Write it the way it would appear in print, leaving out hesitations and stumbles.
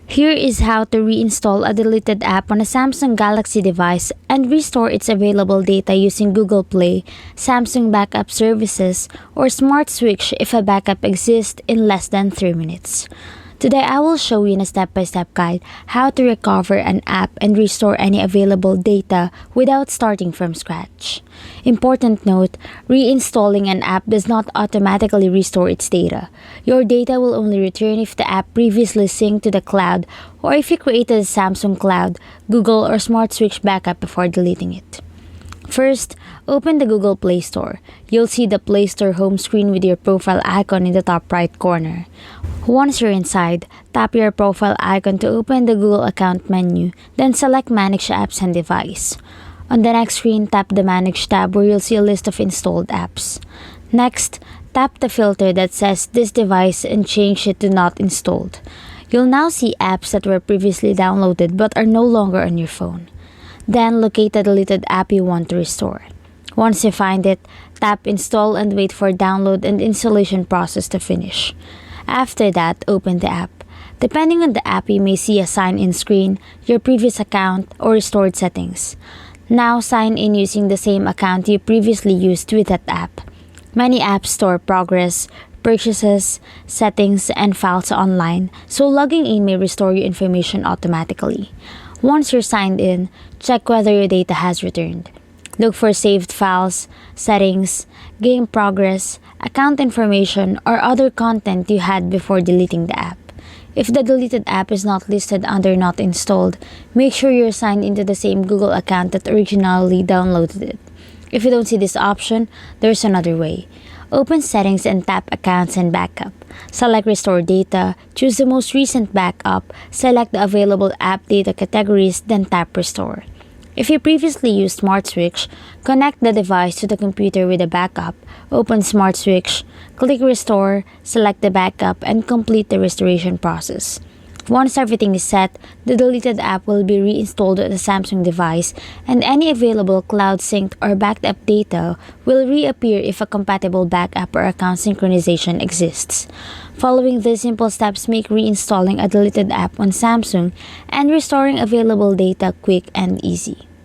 Here is how to reinstall a deleted app on a Samsung Galaxy device and restore its available data using Google Play, Samsung Backup Services, or Smart Switch if a backup exists in less than 3 minutes. Today I will show you in a step-by-step guide how to recover an app and restore any available data without starting from scratch. Important note, reinstalling an app does not automatically restore its data. Your data will only return if the app previously synced to the cloud or if you created a Samsung Cloud, Google, or Smart Switch backup before deleting it. First, open the Google Play Store. You'll see the Play Store home screen with your profile icon in the top right corner. Once you're inside, tap your profile icon to open the Google account menu, then select Manage Apps and Device. On the next screen, tap the Manage tab where you'll see a list of installed apps. Next, tap the filter that says this device and change it to Not Installed. You'll now see apps that were previously downloaded but are no longer on your phone. Then locate the deleted app you want to restore. Once you find it, tap Install and wait for download and installation process to finish. After that, open the app. Depending on the app, you may see a sign-in screen, your previous account, or restored settings. Now sign in using the same account you previously used with that app. Many apps store progress, purchases, settings, and files online, so logging in may restore your information automatically. Once you're signed in, check whether your data has returned. Look for saved files, settings, game progress, account information, or other content you had before deleting the app. If the deleted app is not listed under Not Installed, make sure you're signed into the same Google account that originally downloaded it. If you don't see this option, there's another way. Open Settings and tap Accounts and Backup. Select Restore Data, choose the most recent backup, select the available app data categories, then tap Restore. If you previously used Smart Switch, connect the device to the computer with a backup, open Smart Switch, click Restore, select the backup, and complete the restoration process. Once everything is set, the deleted app will be reinstalled on the Samsung device, and any available cloud synced or backed up data will reappear if a compatible backup or account synchronization exists. Following these simple steps make reinstalling a deleted app on Samsung and restoring available data quick and easy.